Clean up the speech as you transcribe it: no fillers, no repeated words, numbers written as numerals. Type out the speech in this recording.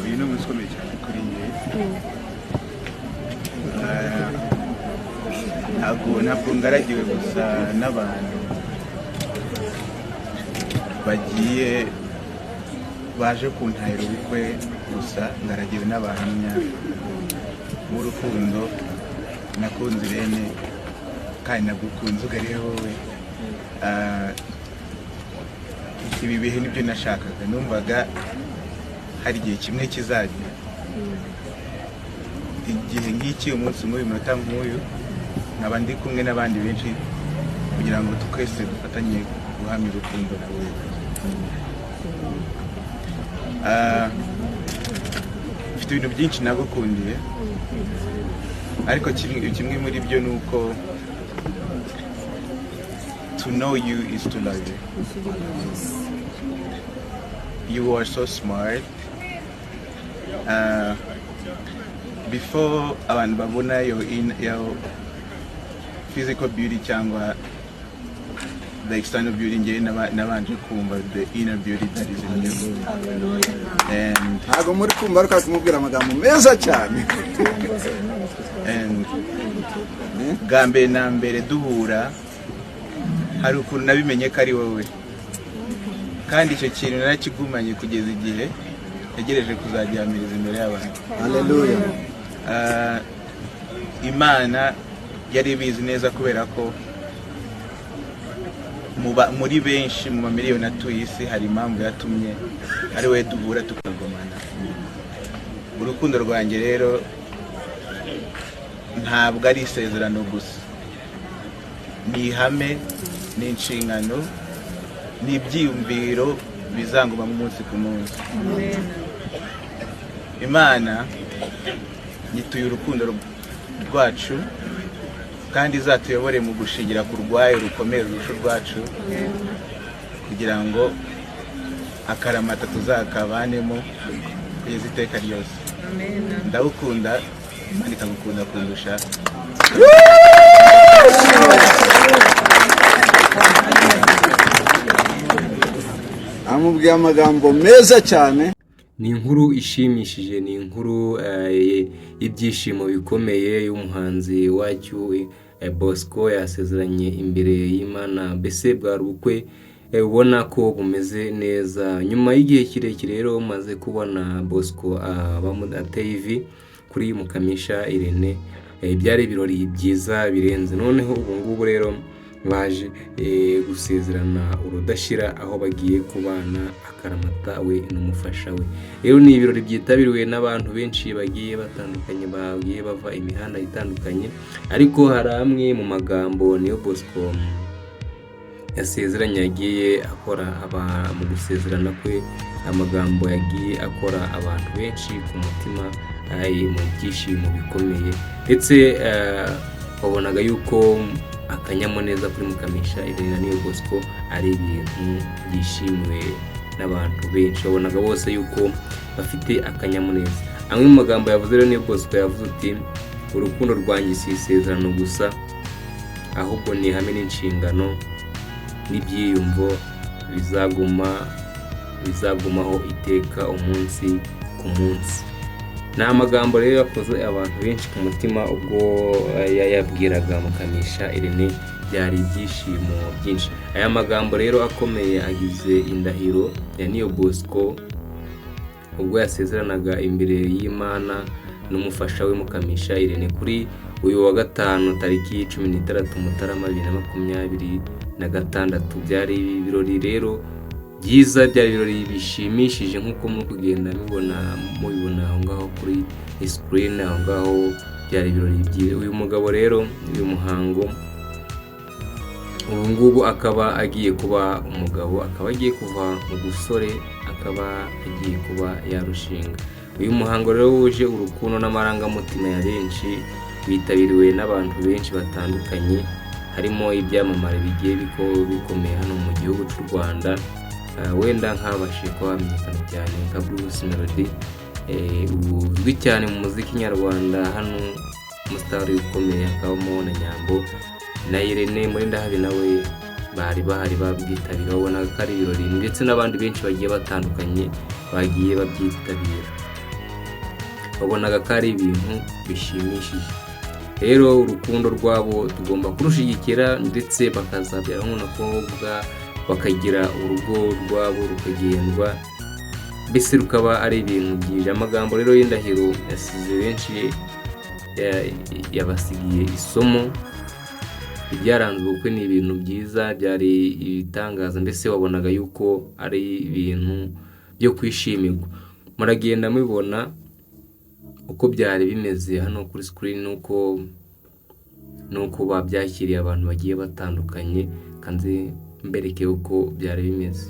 uyu ni umunsi ukomeye cyane kuri njye. Ntabwo ngaragiwe gusa n'abantu baje kuntahira ubukwe gusa, ngaragiwe n'abahamya b'urukundo nakunze Irene kandi nagukunze ugariye wowe. Ibi bihe nibyo nashakaga, numvaga hari igihe kimwe kizagira igihe ngiki, umunsi nk'uyu, umunota nk'uyu, nkaba ndi kumwe n'abandi benshi kugira ngo twese dufatanye guhamya urukundo nawe. Mfite ibintu byinshi nagukundiye, ariko kimwe muri byo ni uko to know you is to love you. You are so smart. Before abantu babona your physical beauty cyangwa the external beauty, ngewe nabanje kumva the inner beauty that is in you. And ntabwo muri kumva ariko kumubwira amagambo meza cyane. And gambe na mbere duhura hari ukuntu nabimenye ko ari wowe, kandi icyo kintu narakigumanye kugeza igihe yagereje kuzagihamiriza imbere y'abantu. Haleluya. Imana yari ibizi neza kubera ko muri benshi mu mamiliyoni atuye isi hari impamvu yatumye ari we duhura tukagomana. Urukundo rwanjye rero ntabwo ari isezerano gusa, ni ihame, ni inshingano, ni ibyiyumviro bizanguma mu munsi ku munsi. Imana yituye urukundo rwacu kandi izatuyobore mu gushingira ku rwayo rukomeye rurusha urwacu, kugira ngo akaramata tuzakabanemo kugeza iteka ryose. Ndagukunda, Imana ikagukunda kundusha. Amubwiye amagambo meza cyane. Ni inkuru ishimishije, ni inkuru ibyishimo bikomeye y'umuhanzi wacu Bosco yasezeranye imbere y'Imana. Mbese bwari ubukwe ubona ko bumeze neza. Nyuma y'igihe kirekire rero maze kubona Bosco ateye ivi kuri Mukamisha Irene, byari ibirori byiza birenze. Noneho ubu ngubu rero baje gusezerana urudashira, aho bagiye kubana akaramata we n'umufasha we. Rero ni ibirori byitabiriwe n'abantu benshi bagiye batandukanye, bagiye bava imihanda itandukanye, ariko hari amwe mu magambo Niyo Bosco yasezeranye yagiye akora mu gusezerana kwe, amagambo yagiye akora abantu benshi ku mutima, mu byishimo bikomeye, ndetse wabonaga yuko akanyamuneza kuri Mukamisha Irene Niyo Bosco ari ibintu byishimiwe n'abantu benshi. Wabonaga bose yuko bafite akanyamuneza. Amwe mu magambo yavuze rero Niyo Bosco yavuze ati, urukundo rwanjye si isezerano gusa, ahubwo ni ihame n'inshingano n'ibyiyumvo bizagumaho iteka umunsi ku munsi. Ni amagambo rero yakoze abantu benshi ku mutima ubwo yayabwiraga Mukamisha Irene, byari ibyishimo byinshi. Aya magambo rero akomeye agize indahiro ya Niyo Bosco ubwo yasezeranaga imbere y'Imana n'umufasha we Mukamisha Irene kuri uyu wa Gatanu tariki 16 Mutarama 2026. Byari ibirori rero byiza, byari ibirori bishimishije nk'uko muri kugenda mubibona aho ngaho kuri screen aho ngaho. Byari ibirori byiza. Uyu mugabo rero, uyu muhango ubu ngubu akaba agiye kuba umugabo, akaba agiye kuva mu busore, akaba agiye kuba yarushinga. Uyu muhango rero wuje urukundo n'amarangamutima ya benshi, bitabiriwe n'abantu benshi batandukanye, harimo ibyamamare bigiye bikomeye hano mu gihugu cy'u Rwanda. Wenda nk'abashije kuba bamenyekana cyane nka Bruce Melody, uzwi cyane mu muziki nyarwanda hano, umusitari ukomeye akabamo na Nyambo na Irene muri ndahabi nawe bari bahari babwitabira. Babona ko ari ibirori, ndetse n'abandi benshi bagiye batandukanye bagiye babyitabira. babonaga ko ari ibintu bishimishije. Rero urukundo rwabo tugomba kurushigikira ndetse bakazabyara n'umukobwa bakagira urugo rwabo rukagendwa, mbese rukaba ari ibintu byije. Amagambo rero y'indahiro yasize benshi, yabasigiye isomo. Ibyaranze ubukwe ni ibintu byiza, byari ibitangaza, mbese wabonaga yuko ari ibintu byo kwishimirwa. Muragenda mubibona uko byari bimeze hano kuri screen, nuko babyakiriye abantu bagiye batandukanye, kandi mbereke uko byari bimeze.